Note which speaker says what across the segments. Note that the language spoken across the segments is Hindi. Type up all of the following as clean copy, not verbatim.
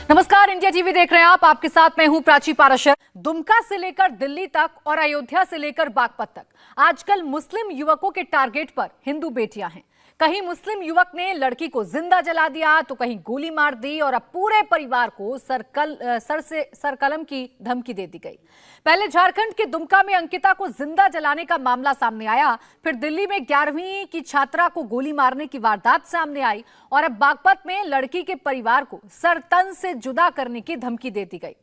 Speaker 1: नमस्कार, इंडिया टीवी देख रहे हैं आप। आपके साथ मैं हूं प्राची पाराशर। दुमका से लेकर दिल्ली तक और अयोध्या से लेकर बागपत तक आजकल मुस्लिम युवकों के टारगेट पर हिंदू बेटियां हैं। कहीं मुस्लिम युवक ने लड़की को जिंदा जला दिया तो कहीं गोली मार दी और अब पूरे परिवार को सरकलम की धमकी दे दी गई। पहले झारखंड के दुमका में अंकिता को जिंदा जलाने का मामला सामने आया, फिर दिल्ली में 11वीं की छात्रा को गोली मारने की वारदात सामने आई और अब बागपत में लड़की के परिवार को सर-तन से जुदा करने की धमकी दे दी गई।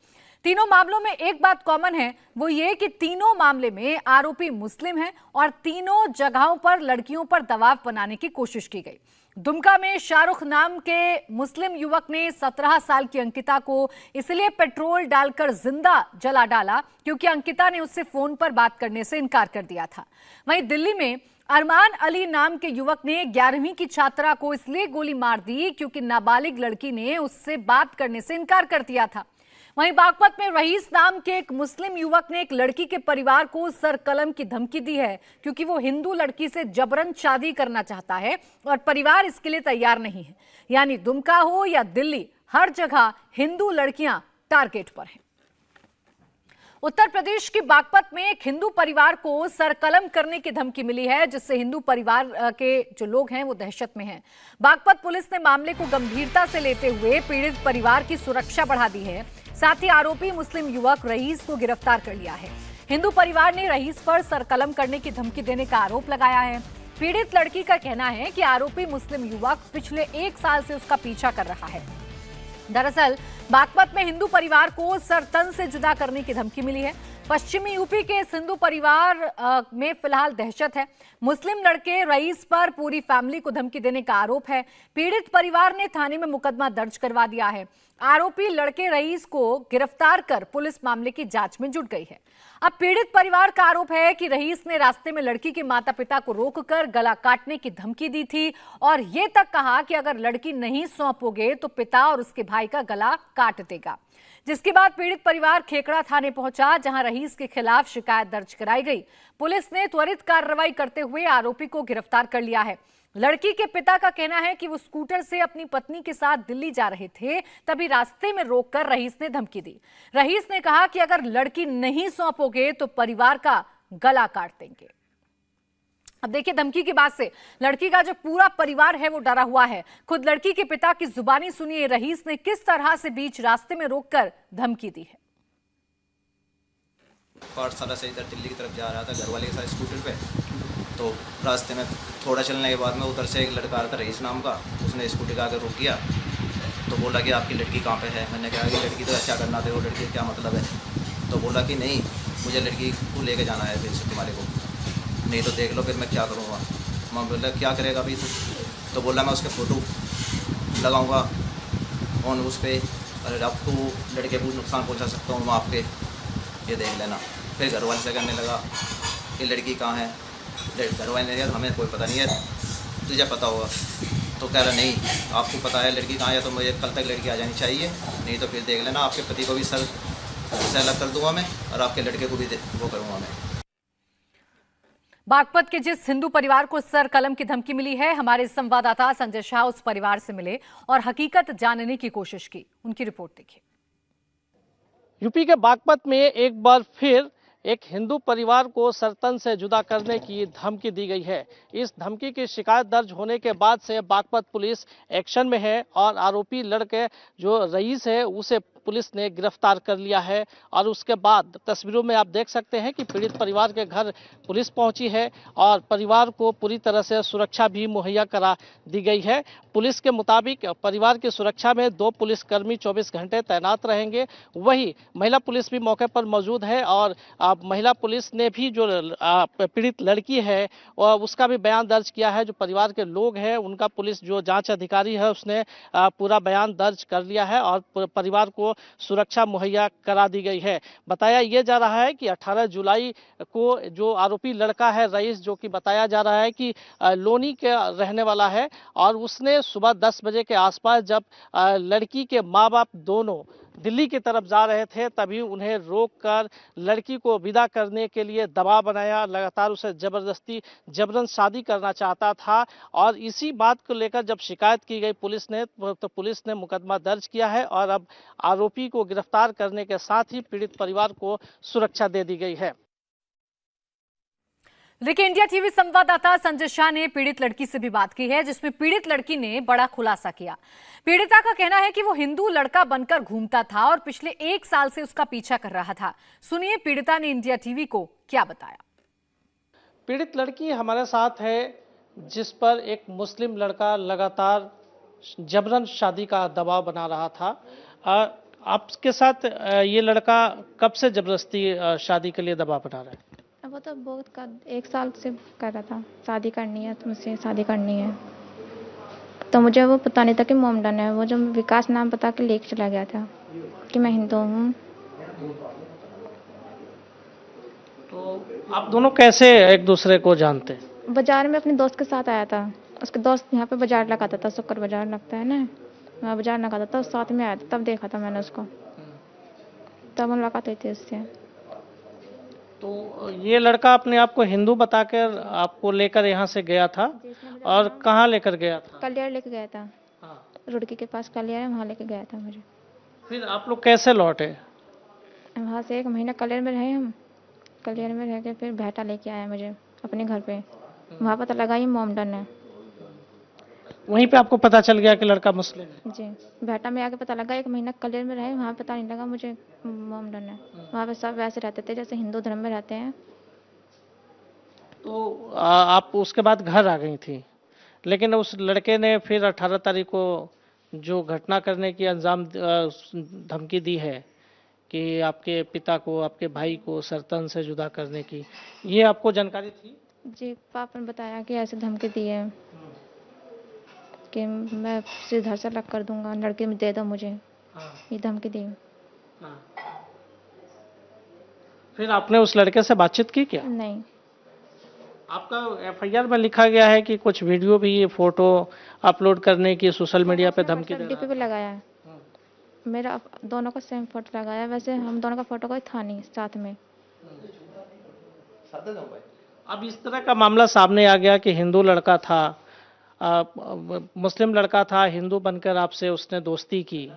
Speaker 1: तीनों मामलों में एक बात कॉमन है, वो ये कि तीनों मामले में आरोपी मुस्लिम हैं और तीनों जगहों पर लड़कियों पर दबाव बनाने की कोशिश की गई। दुमका में शाहरुख नाम के मुस्लिम युवक ने 17 साल की अंकिता को इसलिए पेट्रोल डालकर जिंदा जला डाला क्योंकि अंकिता ने उससे फोन पर बात करने से इनकार कर दिया था। वहीं दिल्ली में अरमान अली नाम के युवक ने 11वीं की छात्रा को इसलिए गोली मार दी क्योंकि नाबालिग लड़की ने उससे बात करने से इनकार कर दिया था। वहीं बागपत में रईस नाम के एक मुस्लिम युवक ने एक लड़की के परिवार को सरकलम की धमकी दी है क्योंकि वो हिंदू लड़की से जबरन शादी करना चाहता है और परिवार इसके लिए तैयार नहीं है। यानी दुमका हो या दिल्ली, हर जगह हिंदू लड़कियां टारगेट पर हैं। उत्तर प्रदेश के बागपत में एक हिंदू परिवार को सरकलम करने की धमकी मिली है, जिससे हिंदू परिवार के जो लोग हैं वो दहशत में हैं। बागपत पुलिस ने मामले को गंभीरता से लेते हुए पीड़ित परिवार की सुरक्षा बढ़ा दी है। साथ ही आरोपी मुस्लिम युवक रईस को गिरफ्तार कर लिया है। हिंदू परिवार ने रईस पर सरकलम करने की धमकी देने का आरोप लगाया है। पीड़ित लड़की का कहना है कि आरोपी मुस्लिम युवक पिछले 1 साल से उसका पीछा कर रहा है। दरअसल बागपत में हिंदू परिवार को सर-तन से जुदा करने की धमकी मिली है। पश्चिमी यूपी के इस हिंदू परिवार में फिलहाल दहशत है। मुस्लिम लड़के रईस पर पूरी फैमिली को धमकी देने का आरोप है। पीड़ित परिवार ने थाने में मुकदमा दर्ज करवा दिया है। आरोपी लड़के रईस को गिरफ्तार कर पुलिस मामले की जांच में जुट गई है। अब पीड़ित परिवार का आरोप है कि रईस ने रास्ते में लड़की के माता पिता को रोककर गला काटने की धमकी दी थी और ये तक कहा कि अगर लड़की नहीं सौंपोगे तो पिता और उसके भाई का गला काट देगा। जिसके बाद पीड़ित परिवार खेकड़ा थाने पहुंचा, जहां रईस के खिलाफ शिकायत दर्ज कराई गई। पुलिस ने त्वरित कार्रवाई करते हुए आरोपी को गिरफ्तार कर लिया है। लड़की के पिता का कहना है कि वो स्कूटर से अपनी पत्नी के साथ दिल्ली जा रहे थे, तभी रास्ते में रोककर रईस ने धमकी दी। रईस ने कहा कि अगर लड़की नहीं सौंपोगे तो परिवार का गला काट देंगे। अब देखिए, धमकी के बाद से लड़की का जो पूरा परिवार है वो डरा हुआ है। खुद लड़की के पिता की जुबानी सुनिए, रईस ने किस तरह से बीच रास्ते में रोककर धमकी दी है।
Speaker 2: पाठशाला से इधर दिल्ली की तरफ जा रहा था घर वाले के साथ स्कूटर पे, तो रास्ते में थोड़ा चलने के बाद में उधर से एक लड़का आता रईस नाम का, उसने स्कूटी का आगे रोक किया तो बोला कि आपकी लड़की कहाँ पे है। मैंने कहा कि लड़की तो अच्छा करना थे, वो लड़की क्या मतलब है। तो बोला कि नहीं, मुझे लड़की को लेके जाना है फिर से तुम्हारे को, नहीं तो देख लो फिर मैं क्या करूँगा। मैं बोला क्या करेगा अभी तो बोला मैं उसके फ़ोटो लगाऊंगा ऑन उस पर, अरे आपको लड़के को नुकसान पहुंचा सकता हूँ मैं आपके, ये देख लेना। फिर घर वाले से कहने लगा कि लड़की कहाँ है। घर वाले ने कहा हमें कोई पता नहीं है, तुझे पता होगा। तो कह रहा नहीं, आपको पता है लड़की कहाँ है तो मुझे कल तक लड़की आ जानी चाहिए, नहीं तो फिर देख लेना, आपके पति को भी सर से अलग कर दूंगा मैं और आपके लड़के को भी वो करूँगा मैं।
Speaker 1: बागपत के जिस हिंदू परिवार को सर कलम की धमकी मिली है, हमारे संवाददाता संजय शाह उस परिवार से मिले और हकीकत जानने की कोशिश की। उनकी रिपोर्ट देखिए।
Speaker 3: यूपी के बागपत में एक बार फिर एक हिंदू परिवार को सरतन से जुदा करने की धमकी दी गई है। इस धमकी की शिकायत दर्ज होने के बाद से बागपत पुलिस एक्शन में है और आरोपी लड़के जो रईस है उसे पुलिस ने गिरफ्तार कर लिया है। और उसके बाद तस्वीरों में आप देख सकते हैं कि पीड़ित परिवार के घर पुलिस पहुंची है और परिवार को पूरी तरह से सुरक्षा भी मुहैया करा दी गई है। पुलिस के मुताबिक परिवार की सुरक्षा में 2 पुलिसकर्मी 24 घंटे तैनात रहेंगे। वही महिला पुलिस भी मौके पर मौजूद है और महिला पुलिस ने भी जो पीड़ित लड़की है उसका भी बयान दर्ज किया है। जो परिवार के लोग हैं उनका पुलिस जो जांच अधिकारी है उसने पूरा बयान दर्ज कर लिया है और परिवार को सुरक्षा मुहैया करा दी गई है। बताया यह जा रहा है कि 18 जुलाई को जो आरोपी लड़का है रईस, जो कि बताया जा रहा है कि लोनी के रहने वाला है, और उसने सुबह 10 बजे के आसपास जब लड़की के माँ बाप दोनों दिल्ली की तरफ जा रहे थे, तभी उन्हें रोककर लड़की को विदा करने के लिए दबाव बनाया, लगातार उसे जबरदस्ती जबरन शादी करना चाहता था। और इसी बात को लेकर जब शिकायत की गई पुलिस ने, तो पुलिस ने मुकदमा दर्ज किया है और अब आरोपी को गिरफ्तार करने के साथ ही पीड़ित परिवार को सुरक्षा दे दी गई है।
Speaker 1: लेकिन इंडिया टीवी संवाददाता संजय शाह ने पीड़ित लड़की से भी बात की है, जिसमें पीड़ित लड़की ने बड़ा खुलासा किया। पीड़िता का कहना है कि वो हिंदू लड़का बनकर घूमता था और पिछले 1 साल से उसका पीछा कर रहा था। सुनिए पीड़िता ने इंडिया टीवी को क्या बताया।
Speaker 3: पीड़ित लड़की हमारे साथ है, जिस पर एक मुस्लिम लड़का लगातार जबरन शादी का दबाव बना रहा था। आपके साथ ये लड़का कब से जबरदस्ती शादी के लिए दबाव बना रहा है?
Speaker 4: वो तो बहुत 1 साल से कर रहा था, शादी करनी है, तुमसे शादी करनी है। तो मुझे वो पता नहीं था कि मोमडन है। वो जो विकास नाम बता के लेके चला गया था कि मैं हिंदू हूँ।
Speaker 3: तो आप दोनों कैसे एक दूसरे को जानते हैं?
Speaker 4: बाजार में अपने दोस्त के साथ आया था। उसके दोस्त यहाँ पे बाजार लगाता था, शुक्र बाजार लगता है ना, वहाँ बाजार लगाता था, साथ में आया था, तब देखा था मैंने उसको, तब मुलाकात हुई थी उससे।
Speaker 3: तो ये लड़का अपने आप को हिंदू बताकर आपको लेकर यहाँ से गया था, और कहाँ लेकर गया था?
Speaker 4: कलियर लेके गया था।
Speaker 3: हाँ।
Speaker 4: रुड़की के पास कलियर है, वहाँ लेके गया था मुझे।
Speaker 3: फिर आप लोग कैसे लौटे?
Speaker 4: वहाँ से 1 महीना कलियर में रहे हम। कलियर में रह के फिर भेटा लेके आया मुझे अपने घर पे। वहाँ पता लगा ये मोमडन है।
Speaker 3: वहीं पे आपको पता चल गया कि लड़का मुस्लिम है?
Speaker 4: जी, भेटा में आके पता लगा। 1 महीना कलियर में रहे, वहाँ पता नहीं लगा मुझे मोमडन है। वहाँ पे सब वैसे रहते थे जैसे हिंदू धर्म में रहते हैं।
Speaker 3: तो आप उसके बाद घर आ गई थी, लेकिन उस लड़के ने फिर 18 तारीख को जो घटना करने की अंजाम धमकी दी है कि आपके पिता को, आपके भाई को सरतन से जुदा करने की, ये आपको जानकारी थी?
Speaker 4: जी, पापा ने बताया कि ऐसे धमकी दी है कि मैं सीधा से अलग कर दूंगा, लड़के में दे दो मुझे।
Speaker 3: हाँ।
Speaker 4: ये धमकी दी।
Speaker 3: हाँ। फिर आपने उस लड़के से बातचीत की क्या?
Speaker 4: नहीं।
Speaker 3: आपका एफआईआर में लिखा गया है कि कुछ वीडियो भी, फोटो अपलोड करने की सोशल मीडिया पे धमकी दे रहा
Speaker 4: डीपी पे लगाया है। मेरा दोनों का सेम फोटो लगाया है। वैसे हम दोनों का फोटो कोई था नहीं साथ में।
Speaker 3: अब इस तरह का मामला सामने आ गया कि हिंदू लड़का था, मुस्लिम लड़का था, हिंदू बनकर आपसे उसने दोस्ती की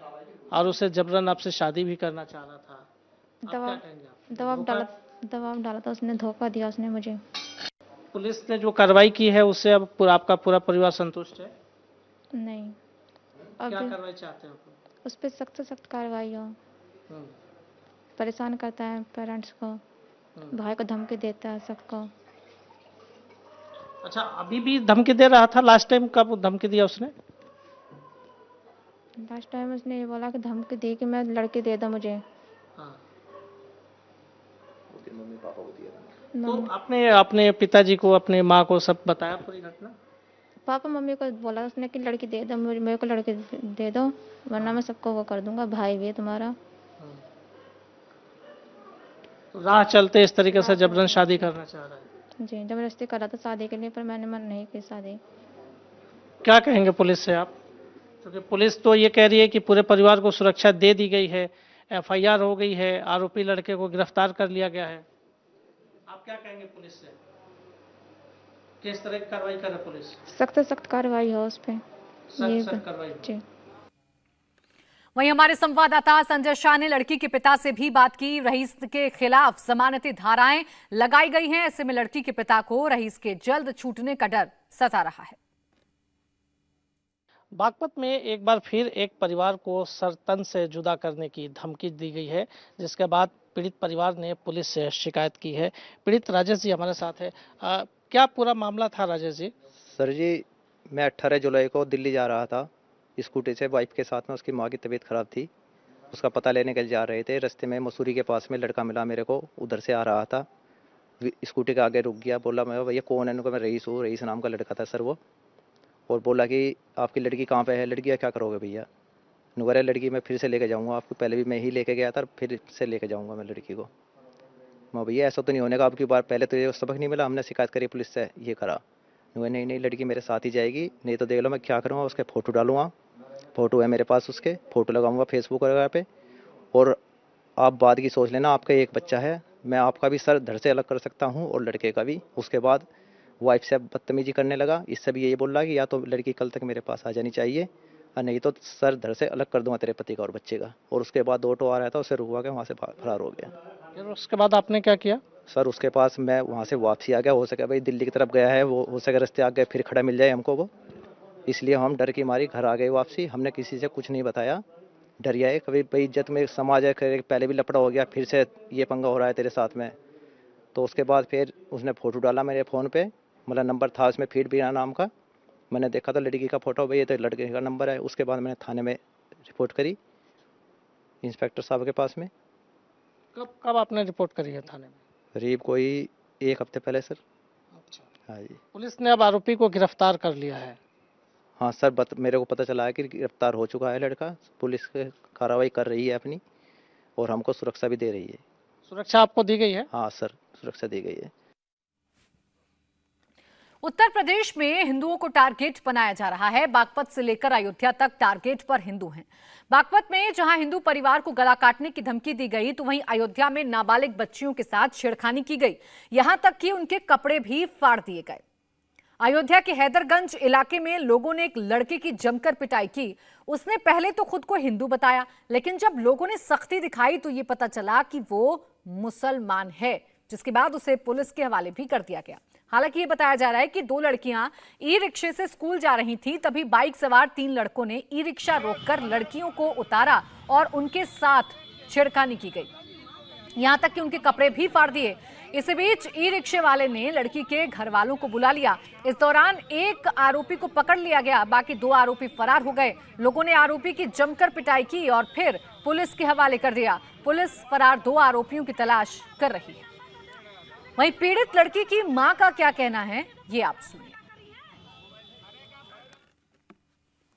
Speaker 3: और उसे जबरन आपसे शादी भी करना चाह रहा था।
Speaker 4: दबाव डाला था उसने, धोखा दिया उसने मुझे।
Speaker 3: पुलिस ने जो कार्रवाई की है उससे अब आपका पूरा परिवार संतुष्ट है?
Speaker 4: नहीं।
Speaker 3: क्या
Speaker 4: अब
Speaker 3: कार्रवाई चाहते हो?
Speaker 4: उस पर सख्त से सख्त कार्रवाई हो। परेशान करता है पेरेंट्स को, भाई को धमकी देता है सबको।
Speaker 3: अच्छा, अभी भी धमकी दे रहा था? लास्ट टाइम कब धमकी दिया उसने?
Speaker 4: लास्ट टाइम उसने ये बोला कि धमकी दी कि मैं लड़की दे दो मुझे।
Speaker 3: हाँ।
Speaker 2: मम्मी पापा को दिया था।
Speaker 3: तो आपने अपने पिताजी को, अपने माँ को सब बताया पूरी घटना?
Speaker 4: पापा मम्मी को बोला उसने कि लड़की दे दो मेरे को, लड़की दे दो वरना मैं सबको वो कर दूंगा, भाई भी है तुम्हारा।
Speaker 3: तो राह चलते इस तरीके से जबरन शादी करना चाह रहा है?
Speaker 4: जी, जबरदस्ती करा था शादी के लिए, पर मैंने मन नहीं की शादी।
Speaker 3: क्या कहेंगे पुलिस से आप? क्योंकि पुलिस तो ये कह रही है कि पूरे परिवार को सुरक्षा दे दी गई है, एफआईआर हो गई है, आरोपी लड़के को गिरफ्तार कर लिया गया है। आप क्या कहेंगे पुलिस से? किस तरह की कार्रवाई करे पुलिस?
Speaker 4: सख्त से सख्त कार्रवाई हो उस पर।
Speaker 3: सख्त कार्रवाई।
Speaker 4: जी।
Speaker 1: वहीं हमारे संवाददाता संजय शाह ने लड़की के पिता से भी बात की। रईस के खिलाफ जमानती धाराएं लगाई गई हैं। ऐसे में लड़की के पिता को रईस के जल्द छूटने का डर सता रहा है।
Speaker 3: बागपत में एक बार फिर एक परिवार को सरतन से जुदा करने की धमकी दी गई है, जिसके बाद पीड़ित परिवार ने पुलिस से शिकायत की है। पीड़ित राजेश जी हमारे साथ है। क्या पूरा मामला था राजेश जी?
Speaker 2: सर जी, मैं 18 जुलाई को दिल्ली जा रहा था स्कूटी से, वाइफ के साथ में। उसकी माँ की तबीयत ख़राब थी, उसका पता लेने के लिए जा रहे थे। रास्ते में मसूरी के पास में लड़का मिला मेरे को, उधर से आ रहा था, स्कूटी के आगे रुक गया। बोला मैं भैया कौन है? उनको मैं रईस हूँ। रईस नाम का लड़का था सर वो। और बोला कि आपकी लड़की कहाँ पे है? लड़की क्या करोगे भैया? नुगरा लड़की मैं फिर से लेके जाऊँगा आपको, पहले भी मैं ही लेके गया था, फिर से लेके जाऊँगा मैं लड़की को। मैं भैया ऐसा तो नहीं होने का, आपकी बार पहले तो ये सबक नहीं मिला, हमने शिकायत करी पुलिस से, ये करा। नहीं नहीं, लड़की मेरे साथ ही जाएगी, नहीं तो देख लो मैं क्या करूँगा, उसके फ़ोटो डालूँगा, फ़ोटो है मेरे पास, उसके फ़ोटो लगाऊंगा फेसबुक वगैरह पे, और आप बाद की सोच लेना, आपका एक बच्चा है, मैं आपका भी सर धड़ से अलग कर सकता हूँ और लड़के का भी। उसके बाद वाइफ से बदतमीजी करने लगा। इससे भी यही बोल रहा कि या तो लड़की कल तक मेरे पास आ जानी चाहिए और नहीं तो सर धड़ से अलग कर दूंगा तेरे पति का और बच्चे का। और उसके बाद ऑटो आ रहा था, उसे रुकवा के वहाँ से फरार हो गया।
Speaker 3: फिर उसके बाद आपने क्या किया?
Speaker 2: सर उसके पास मैं वहाँ से वापसी आ गया। हो सके भाई दिल्ली की तरफ गया है वो, हो सके रास्ते आ गए फिर खड़ा मिल जाए हमको वो, इसलिए हम डर की मारी घर आ गए वापसी। हमने किसी से कुछ नहीं बताया, डरिया है कभी भाई इज्जत में समाज है, पहले भी लफड़ा हो गया, फिर से ये पंगा हो रहा है तेरे साथ में। तो उसके बाद फिर उसने फ़ोटो डाला मेरे फ़ोन पे, मतलब नंबर था उसमें फीड बीना नाम का। मैंने देखा तो लड़की का फ़ोटो, भाई ये तो लड़के का नंबर है। उसके बाद मैंने थाने में रिपोर्ट करी इंस्पेक्टर साहब के पास में।
Speaker 3: कब आपने रिपोर्ट करी है थाने में?
Speaker 2: करीब कोई 1 हफ्ते पहले सर।
Speaker 3: अच्छा।
Speaker 2: हाँ जी।
Speaker 3: पुलिस ने अब आरोपी को गिरफ्तार कर लिया है।
Speaker 2: हाँ सर, मेरे को पता चला है कि गिरफ्तार हो चुका है लड़का। पुलिस कार्रवाई कर रही है अपनी और हमको सुरक्षा भी दे रही है।
Speaker 3: सुरक्षा आपको दी गई है?
Speaker 2: हाँ सर, सुरक्षा दी गई है।
Speaker 1: उत्तर प्रदेश में हिंदुओं को टारगेट बनाया जा रहा है। बागपत से लेकर अयोध्या तक टारगेट पर हिंदू हैं। बागपत में जहां हिंदू परिवार को गला काटने की धमकी दी गई, तो वहीं अयोध्या में नाबालिग बच्चियों के साथ छेड़खानी की गई। यहां तक कि उनके कपड़े भी फाड़ दिए गए। अयोध्या के हैदरगंज इलाके में लोगों ने एक लड़के की जमकर पिटाई की। उसने पहले तो खुद को हिंदू बताया, लेकिन जब लोगों ने सख्ती दिखाई तो ये पता चला कि वो मुसलमान है, जिसके बाद उसे पुलिस के हवाले भी कर दिया गया। हालांकि ये बताया जा रहा है कि 2 लड़कियां ई रिक्शे से स्कूल जा रही थीं, तभी बाइक सवार 3 लड़कों ने ई रिक्शा रोककर लड़कियों को उतारा और उनके साथ छेड़खानी की गई, यहां तक कि उनके कपड़े भी फाड़ दिए। इसी बीच ई रिक्शे वाले ने लड़की के घर वालों को बुला लिया। इस दौरान एक आरोपी को पकड़ लिया गया, बाकी 2 आरोपी फरार हो गए। लोगों ने आरोपी की जमकर पिटाई की और फिर पुलिस के हवाले कर दिया। पुलिस फरार 2 आरोपियों की तलाश कर रही है। वहीं पीड़ित लड़की की मां का क्या कहना है, ये आप सुनिए।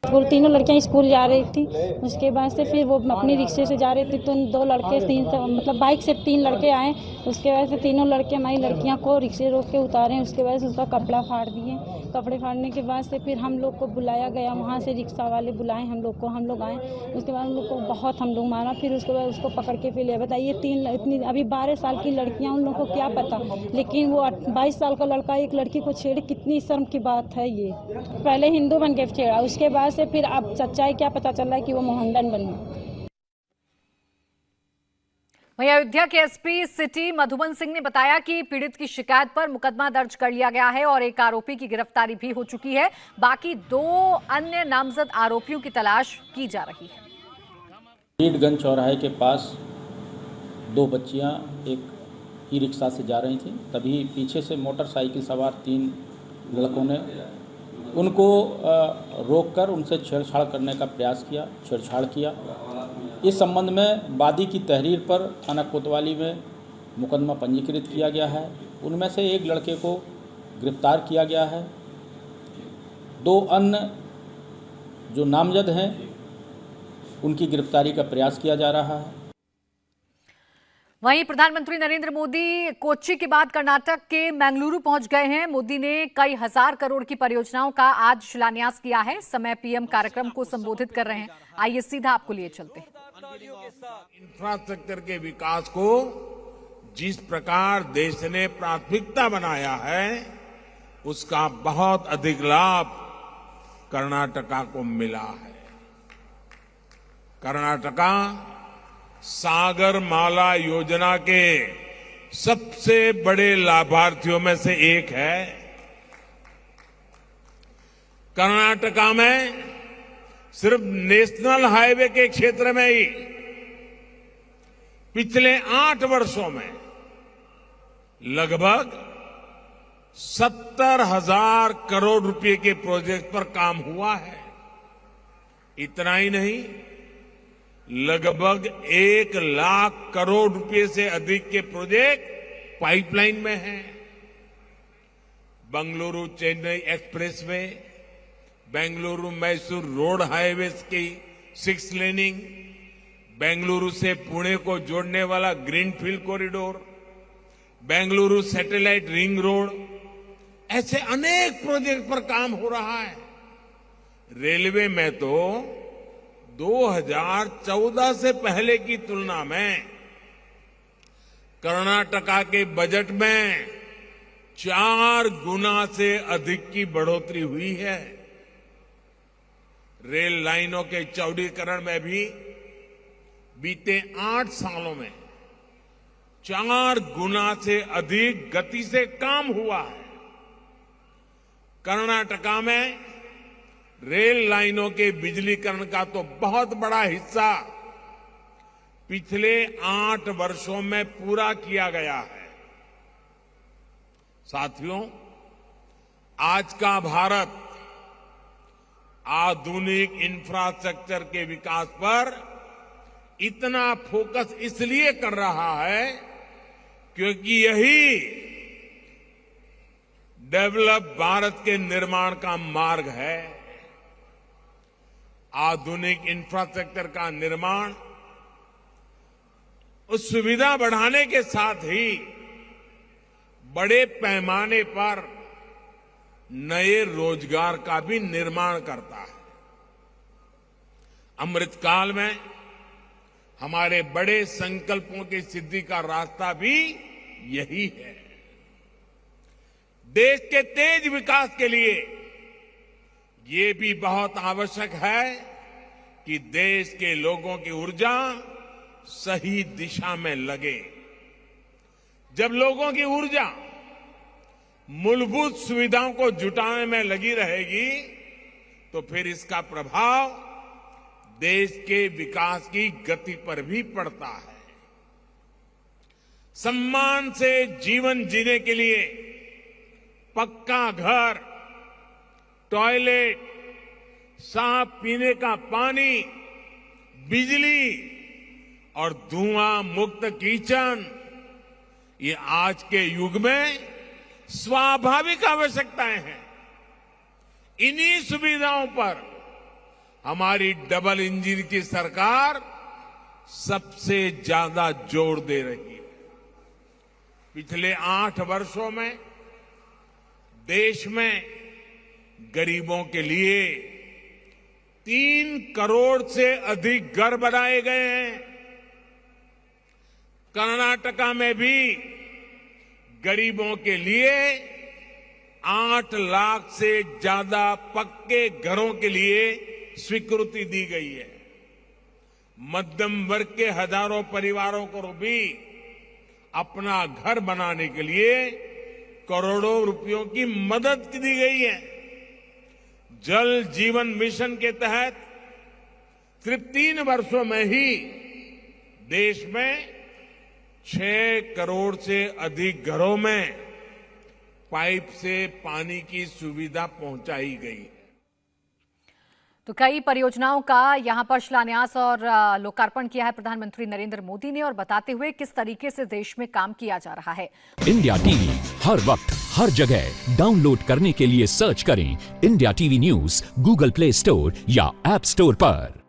Speaker 5: स्कूल 3 लड़कियां स्कूल जा रही थी। उसके बाद से फिर वो अपनी रिक्शे से जा रही थी तो 2 लड़के 3 मतलब बाइक से 3 लड़के आए। उसके बाद से तीनों लड़के हमारी लड़कियां को रिक्शे रोक के उतारे। उसके बाद से उसका कपड़ा फाड़ दिए। कपड़े फाड़ने के बाद से फिर हम लोग को बुलाया गया, वहाँ से रिक्शा वाले बुलाए हम लोग को, हम लोग आए। उसके बाद हम लोग को बहुत हम लोग मारा। फिर उसके बाद उसको पकड़ के फिर ले बताइए 3 इतनी अभी 12 साल की लड़कियां, उन लोगों को क्या पता, लेकिन वो 22 साल का लड़का एक लड़की को छेड़े, कितनी शर्म की बात है ये। पहले हिंदू बन के छेड़ा, उसके बाद से फिर अब सच्चाई क्या पता चल रहा है कि वो मोहम्मदन बनी।
Speaker 1: वहीं अयोध्या के एसपी सिटी मधुबन सिंह ने बताया कि पीड़ित की शिकायत पर मुकदमा दर्ज कर लिया गया है और एक आरोपी की गिरफ्तारी भी हो चुकी है। बाकी 2 अन्य नामजद आरोपियों की तलाश की जा रही है।
Speaker 6: रीडगंज चौराहे के पास 2 बच्चियां एक ई रिक्शा से जा रही थीं, तभी पीछे से मोटरसाइकिल सवार 3 लड़कों ने उनको रोककर उनसे छेड़छाड़ करने का प्रयास किया, छेड़छाड़ किया। इस संबंध में वादी की तहरीर पर थाना कोतवाली में मुकदमा पंजीकृत किया गया है। उनमें से एक लड़के को गिरफ्तार किया गया है। 2 अन्य जो नामजद हैं उनकी गिरफ्तारी का प्रयास किया जा रहा है।
Speaker 1: वहीं प्रधानमंत्री नरेंद्र मोदी कोच्चि के बाद कर्नाटक के मंगलुरु पहुंच गए हैं। मोदी ने कई हजार करोड़ की परियोजनाओं का आज शिलान्यास किया है। समय पीएम कार्यक्रम को संबोधित कर रहे हैं। आइए सीधा आपको लिए चलते हैं।
Speaker 7: इंफ्रास्ट्रक्चर के विकास को जिस प्रकार देश ने प्राथमिकता बनाया है, उसका बहुत अधिक लाभ कर्नाटका को मिला है। कर्नाटका सागर माला योजना के सबसे बड़े लाभार्थियों में से एक है। कर्नाटका में सिर्फ नेशनल हाईवे के क्षेत्र में ही पिछले 8 वर्षों में लगभग 70,000 करोड़ रुपए के प्रोजेक्ट पर काम हुआ है। इतना ही नहीं, लगभग 1 लाख करोड़ रुपए से अधिक के प्रोजेक्ट पाइपलाइन में हैं। Bengaluru Chennai expressway, Bengaluru Mysore road highway की 6 लेनिंग, बेंगलुरु से पुणे को जोड़ने वाला greenfield corridor, Bengaluru satellite ring road, ऐसे अनेक प्रोजेक्ट पर काम हो रहा है। रेलवे में तो 2014 से पहले की तुलना में कर्नाटका के बजट में 4 गुना से अधिक की बढ़ोतरी हुई है। रेल लाइनों के चौड़ीकरण में भी बीते 8 सालों में 4 गुना से अधिक गति से काम हुआ है। कर्नाटका में रेल लाइनों के बिजलीकरण का तो बहुत बड़ा हिस्सा पिछले 8 वर्षों में पूरा किया गया है। साथियों, आज का भारत आधुनिक इंफ्रास्ट्रक्चर के विकास पर इतना फोकस इसलिए कर रहा है क्योंकि यही डेवलप भारत के निर्माण का मार्ग है। आधुनिक इंफ्रास्ट्रक्चर का निर्माण उस सुविधा बढ़ाने के साथ ही बड़े पैमाने पर नए रोजगार का भी निर्माण करता है। अमृतकाल में हमारे बड़े संकल्पों की सिद्धि का रास्ता भी यही है। देश के तेज विकास के लिए ये भी बहुत आवश्यक है कि देश के लोगों की ऊर्जा सही दिशा में लगे। जब लोगों की ऊर्जा मूलभूत सुविधाओं को जुटाने में लगी रहेगी तो फिर इसका प्रभाव देश के विकास की गति पर भी पड़ता है। सम्मान से जीवन जीने के लिए पक्का घर, टॉयलेट, साफ पीने का पानी, बिजली और धुआं मुक्त किचन, ये आज के युग में स्वाभाविक आवश्यकताएं हैं। इन्हीं सुविधाओं पर हमारी डबल इंजन की सरकार सबसे ज्यादा जोर दे रही है। पिछले 8 वर्षों में देश में गरीबों के लिए 3 करोड़ से अधिक घर बनाए गए हैं। कर्नाटका में भी गरीबों के लिए 8 लाख से ज्यादा पक्के घरों के लिए स्वीकृति दी गई है। मध्यम वर्ग के हजारों परिवारों को भी अपना घर बनाने के लिए करोड़ों रुपयों की मदद दी गई है। जल जीवन मिशन के तहत सिर्फ 3 वर्षों में ही देश में 6 करोड़ से अधिक घरों में पाइप से पानी की सुविधा पहुंचाई गई है।
Speaker 1: तो कई परियोजनाओं का यहां पर शिलान्यास और लोकार्पण किया है प्रधानमंत्री नरेंद्र मोदी ने, और बताते हुए किस तरीके से देश में काम किया जा रहा है।
Speaker 8: इंडिया टीवी हर वक्त हर जगह डाउनलोड करने के लिए सर्च करें India TV news Google play store या ऐप स्टोर पर।